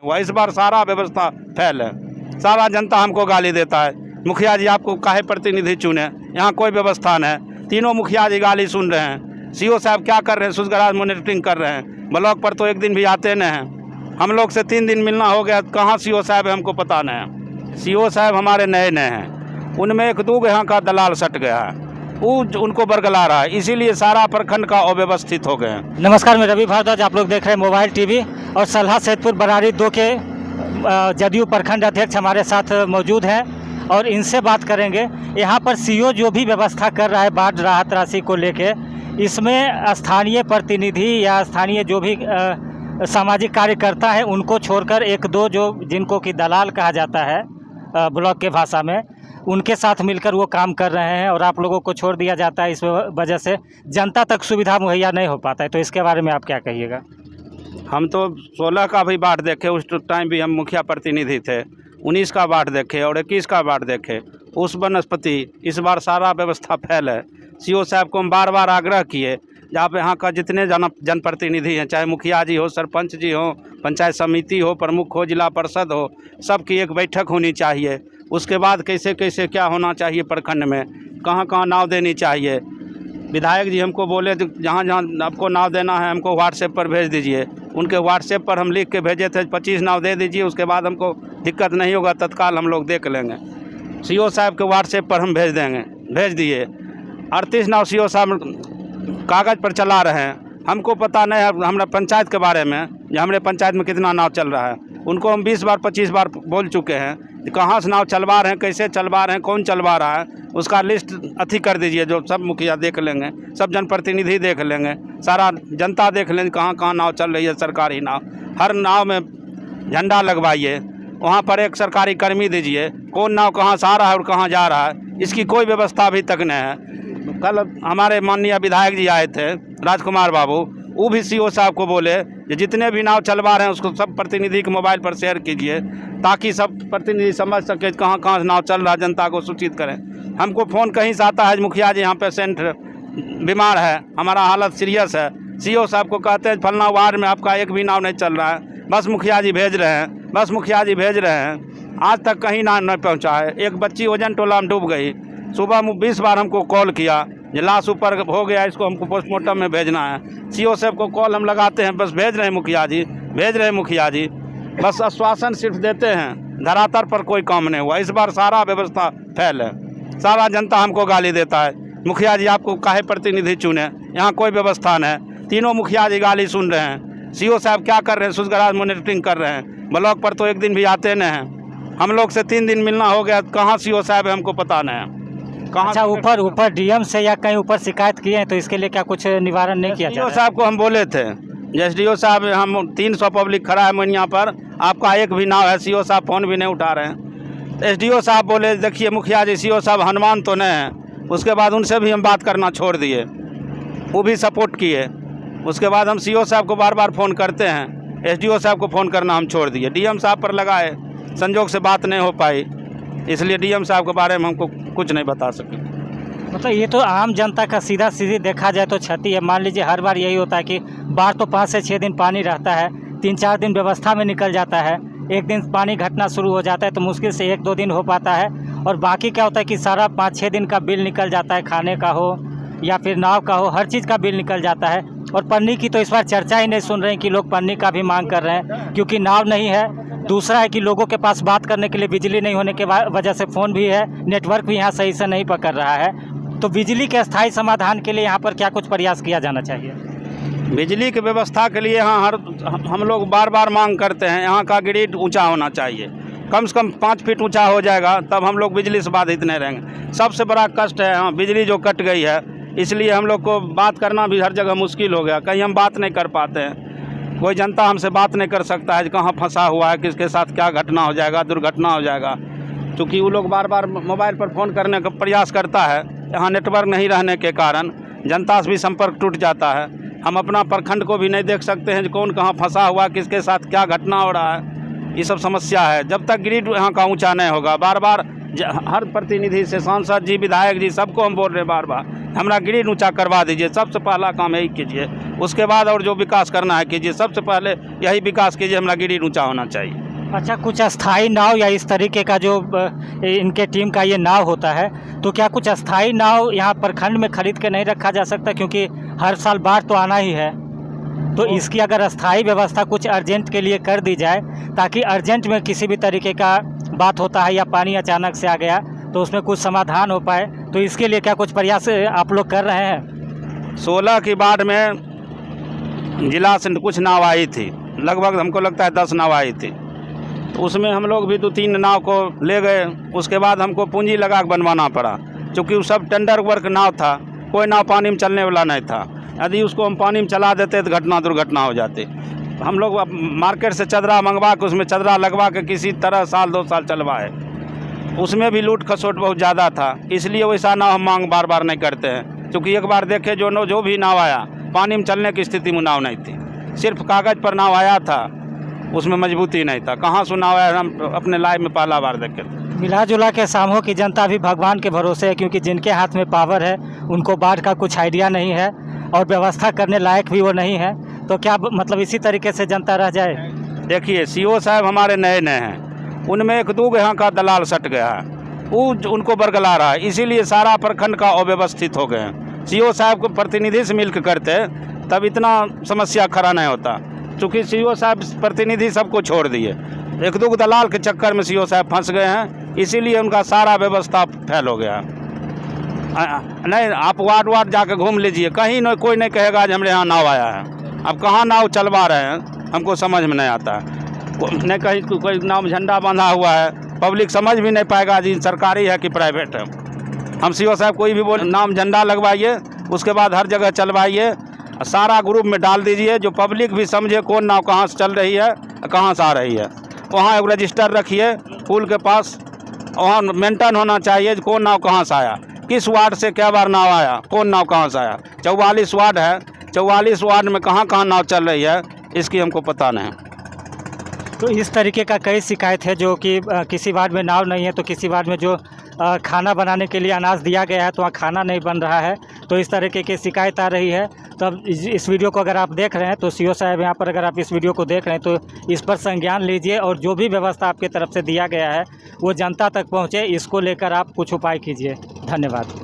हुआ इस बार सारा व्यवस्था फेल है। सारा जनता हमको गाली देता है, मुखिया जी आपको काहे प्रतिनिधि चुने, यहाँ कोई व्यवस्था नहीं। तीनों मुखिया जी गाली सुन रहे हैं। सीओ साहब क्या कर रहे हैं, सूचना मॉनिटरिंग कर रहे हैं, ब्लॉक पर तो एक दिन भी आते नहीं हैं। हम लोग से 3 दिन मिलना हो गया, कहाँ सीओ साहब है हमको पता नहीं है। सीओ साहब हमारे नए नए हैं, उनमें 1-2 यहाँ का दलाल सट गया है, वो उनको बरगला रहा है, इसीलिए सारा प्रखंड का अव्यवस्थित हो गए हैं। नमस्कार, मैं रवि भारद्वाज, आप लोग देख रहे हैं मोबाइल टीवी। और सलहा सैदपुर बरारी 2 के जदयू प्रखंड अध्यक्ष हमारे साथ मौजूद हैं और इनसे बात करेंगे। यहाँ पर सीओ जो भी व्यवस्था कर रहा है बाढ़ राहत राशि को लेके, इसमें स्थानीय प्रतिनिधि या स्थानीय जो भी सामाजिक कार्यकर्ता है उनको छोड़कर 1-2 जो जिनको कि दलाल कहा जाता है ब्लॉक के भाषा में, उनके साथ मिलकर वो काम कर रहे हैं और आप लोगों को छोड़ दिया जाता है। इस वजह से जनता तक सुविधा मुहैया नहीं हो पाता है, तो इसके बारे में आप क्या कहिएगा? हम तो 16 का भी बाढ़ देखे, उस टाइम भी हम मुखिया प्रतिनिधि थे। 19 का बाढ़ देखे और 21 का बाढ़ देखे, उस बनस्पति इस बार सारा व्यवस्था फेल है। सीओ साहब को हम बार बार आग्रह किए, जहाँ पे यहाँ का जितने जनप्रतिनिधि हैं, चाहे मुखिया जी हो, सरपंच जी हो, पंचायत समिति हो, प्रमुख हो, जिला परिषद हो, सबकी एक बैठक होनी चाहिए। उसके बाद कैसे कैसे क्या होना चाहिए प्रखंड में, कहाँ कहाँ नाव देनी चाहिए। विधायक जी हमको बोले जहाँ जहाँ आपको नाव देना है हमको व्हाट्सएप पर भेज दीजिए। उनके व्हाट्सएप पर हम लिख के भेजे थे 25 नाव दे दीजिए, उसके बाद हमको दिक्कत नहीं होगा, तत्काल हम लोग देख लेंगे। सीओ साहब के व्हाट्सएप पर हम भेज देंगे, भेज दिए। 38 नाव सीओ साहब कागज़ पर चला रहे हैं, हमको पता नहीं है हमारे पंचायत के बारे में, या हमारे पंचायत में कितना नाव चल रहा है। उनको हम 20 बार 25 बार बोल चुके हैं, कहाँ से नाव चलवा रहे हैं, कैसे चलवा रहे हैं, कौन चलवा रहा है, उसका लिस्ट अथी कर दीजिए, जो सब मुखिया देख लेंगे, सब जनप्रतिनिधि देख लेंगे, सारा जनता देख लेंगे कहाँ कहाँ नाव चल रही है, सरकारी नाव। हर नाव में झंडा लगवाइए, वहाँ पर एक सरकारी कर्मी दीजिए, कौन नाव कहाँ से आ रहा है और कहाँ जा रहा है, इसकी कोई व्यवस्था अभी तक नहीं है। कल हमारे माननीय विधायक जी आए थे, राजकुमार बाबू, वो भी सीओ साहब को बोले कि जितने भी नाव चलवा रहे हैं उसको सब प्रतिनिधि के मोबाइल पर शेयर कीजिए, ताकि सब प्रतिनिधि समझ सके कहाँ कहाँ नाव चल रहा है, जनता को सूचित करें। हमको फ़ोन कहीं से आता है, मुखिया जी यहाँ पेशेंट बीमार है, हमारा हालत सीरियस है। सीओ साहब को कहते हैं फलना वार्ड में आपका एक भी नाव नहीं चल रहा है, बस मुखिया जी भेज रहे हैं, बस मुखिया जी भेज रहे हैं। आज तक कहीं नाव नहीं पहुँचा है। एक बच्ची ओजन टोला में डूब गई, सुबह 20 बार हमको कॉल किया, ये लाश ऊपर हो गया, इसको हमको पोस्टमार्टम में भेजना है। सीओ साहब को कॉल हम लगाते हैं, बस भेज रहे हैं मुखिया जी, भेज रहे हैं मुखिया जी, बस आश्वासन सिर्फ देते हैं, धरातल पर कोई काम नहीं हुआ। इस बार सारा व्यवस्था फेल है। सारा जनता हमको गाली देता है, मुखिया जी आपको काहे प्रतिनिधि चुने, यहाँ कोई व्यवस्था नहीं। तीनों मुखिया जी गाली सुन रहे हैं। सीओ साहब क्या कर रहे हैं, सूचना मॉनिटरिंग कर रहे हैं, ब्लॉक पर तो एक दिन भी आते नहीं हैं। हम लोग से 3 दिन मिलना हो गया, कहाँ सीओ साहब है हमको पता नहीं है। अच्छा, ऊपर डीएम से या कहीं ऊपर शिकायत किए हैं, तो इसके लिए क्या कुछ निवारण नहीं किया जाता? एसडीओ साहब को हम बोले थे, एसडीओ साहब हम 300 पब्लिक खड़ा है मनिया पर, आपका एक भी नाव है, सीओ साहब फ़ोन भी नहीं उठा रहे हैं। एसडीओ साहब बोले देखिए मुखिया जी, सीओ साहब हनुमान तो नहीं है। उसके बाद उनसे भी हम बात करना छोड़ दिए, वो भी सपोर्ट किए। उसके बाद हम सीओ साहब को बार बार फ़ोन करते हैं, एसडीओ साहब को फ़ोन करना हम छोड़ दिए। डीएम साहब पर लगाए, संजोग से बात नहीं हो पाई, इसलिए डीएम साहब के बारे में हमको कुछ नहीं बता सके। मतलब ये तो आम जनता का सीधा सीधी देखा जाए तो क्षति है। मान लीजिए हर बार यही होता है कि बाढ़ तो 5 से 6 दिन पानी रहता है, 3-4 दिन व्यवस्था में निकल जाता है, एक दिन पानी घटना शुरू हो जाता है तो मुश्किल से 1-2 दिन हो पाता है, और बाकी क्या होता है कि सारा 5-6 दिन का बिल निकल जाता है, खाने का हो या फिर नाव का हो, हर चीज़ का बिल निकल जाता है। और पन्नी की तो इस बार चर्चा ही नहीं सुन रहे हैं कि लोग पन्नी का भी मांग कर रहे हैं, क्योंकि नाव नहीं है। दूसरा है कि लोगों के पास बात करने के लिए बिजली नहीं होने के वजह से फ़ोन भी है, नेटवर्क भी यहाँ सही से नहीं पकड़ रहा है। तो बिजली के स्थायी समाधान के लिए यहाँ पर क्या कुछ प्रयास किया जाना चाहिए? बिजली की व्यवस्था के लिए यहाँ हम लोग बार बार मांग करते हैं, यहाँ का ग्रिड ऊंचा होना चाहिए, कम से कम 5 फीट ऊंचा हो जाएगा, तब हम लोग बिजली से बाधित नहीं रहेंगे। सबसे बड़ा कष्ट है यहाँ बिजली जो कट गई है, इसलिए हम लोग को बात करना भी हर जगह मुश्किल हो गया, कहीं हम बात नहीं कर पाते हैं। कोई जनता हमसे बात नहीं कर सकता है कहाँ फंसा हुआ है, किसके साथ क्या घटना हो जाएगा, दुर्घटना हो जाएगा। क्योंकि वो लोग बार बार मोबाइल पर फ़ोन करने का प्रयास करता है, यहाँ नेटवर्क नहीं रहने के कारण जनता से भी संपर्क टूट जाता है। हम अपना प्रखंड को भी नहीं देख सकते हैं कौन कहाँ फंसा हुआ, किसके साथ क्या घटना हो रहा है, ये सब समस्या है। जब तक ग्रिड यहाँ का ऊंचा नहीं होगा, बार बार हर प्रतिनिधि से, सांसद जी, विधायक जी, सबको हम बोल रहे हैं बार बार, हमारा ग्रिड ऊंचा करवा दीजिए। सबसे पहला काम यही कीजिए, उसके बाद और जो विकास करना है कीजिए। सबसे पहले यही विकास कीजिए, हमारा ग्रिड ऊंचा होना चाहिए। अच्छा, कुछ अस्थाई नाव या इस तरीके का जो इनके टीम का ये नाव होता है, तो क्या कुछ अस्थाई नाव यहाँ प्रखंड में खरीद के नहीं रखा जा सकता? क्योंकि हर साल बाढ़ तो आना ही है, तो इसकी अगर अस्थाई व्यवस्था कुछ अर्जेंट के लिए कर दी जाए, ताकि अर्जेंट में किसी भी तरीके का बात होता है या पानी अचानक से आ गया तो उसमें कुछ समाधान हो पाए, तो इसके लिए क्या कुछ प्रयास आप लोग कर रहे हैं? 16 की बाढ़ में जिला से कुछ नाव आई थी, लगभग हमको लगता है 10 नाव आई थी। तो उसमें हम लोग भी 2-3 नाव को ले गए। उसके बाद हमको पूंजी लगा के बनवाना पड़ा, क्योंकि वो सब टेंडर वर्क नाव था, कोई नाव पानी में चलने वाला नहीं था। यदि उसको हम पानी में चला देते तो दुर्घटना हो जाती। हम लोग मार्केट से चदरा मंगवा के, उसमें चदरा लगवा के किसी तरह साल 2 साल चलवाए। उसमें भी लूट खसोट बहुत ज़्यादा था, इसलिए वैसा नाव हम मांग बार बार नहीं करते हैं। क्योंकि एक बार देखे जो भी नाव आया, पानी में चलने की स्थिति में नाव नहीं थी, सिर्फ कागज़ पर नाव आया था, उसमें मजबूती नहीं था। कहाँ से नाव आया, हम अपने लाइफ में पहला बार देखे। मिला जुला के सामो की जनता भी भगवान के भरोसे है, क्योंकि जिनके हाथ में पावर है उनको बाढ़ का कुछ आइडिया नहीं है और व्यवस्था करने लायक भी वो नहीं है। तो क्या मतलब इसी तरीके से जनता रह जाए? देखिए, सीओ साहब हमारे नए हैं, उनमें 1-2 यहाँ का दलाल सट गया है, वो उनको बरगला रहा है, इसीलिए सारा प्रखंड का अव्यवस्थित हो गए हैं। सीओ साहब को प्रतिनिधि से मिलकर करते तब इतना समस्या खड़ा नहीं होता। चूँकि सीओ साहब प्रतिनिधि सबको छोड़ दिए, 1-2 दलाल के चक्कर में सीओ साहब फंस गए हैं, इसीलिए उनका सारा व्यवस्था फेल हो गया। नहीं, आप वार्ड जाकर घूम लीजिए, कहीं न कोई नहीं कहेगा कि हमारे यहाँ नाव आया है। अब कहाँ नाव चलवा रहे हैं हमको समझ में नहीं आता है। नहीं कहीं कोई नाव झंडा बांधा हुआ है, पब्लिक समझ भी नहीं पाएगा जी सरकारी है कि प्राइवेट है। हम सीओ साहब कोई भी बोले नाम झंडा लगवाइए, उसके बाद हर जगह चलवाइए, सारा ग्रुप में डाल दीजिए, जो पब्लिक भी समझे कौन नाव कहाँ से चल रही है, कहाँ से आ रही है। वहाँ एक रजिस्टर रखिए पुल के पास, वहाँ मेंटेन होना चाहिए कौन नाव कहाँ से आया, किस वार्ड से क्या बार नाव आया, कौन नाव कहाँ से आया। 44 वार्ड है, 44 वार्ड में कहाँ कहाँ नाव चल रही है, इसकी हमको पता नहीं। तो इस तरीके का कई शिकायत है, जो कि किसी वार्ड में नाव नहीं है, तो किसी वार्ड में जो खाना बनाने के लिए अनाज दिया गया है तो वहाँ खाना नहीं बन रहा है, तो इस तरीके की शिकायत आ रही है। तो अब इस वीडियो को अगर आप देख रहे हैं, तो सीओ साहब यहाँ पर अगर आप इस वीडियो को देख रहे हैं तो इस पर संज्ञान लीजिए, और जो भी व्यवस्था आपकी तरफ से दिया गया है वो जनता तक पहुँचे, इसको लेकर आप कुछ उपाय कीजिए। धन्यवाद।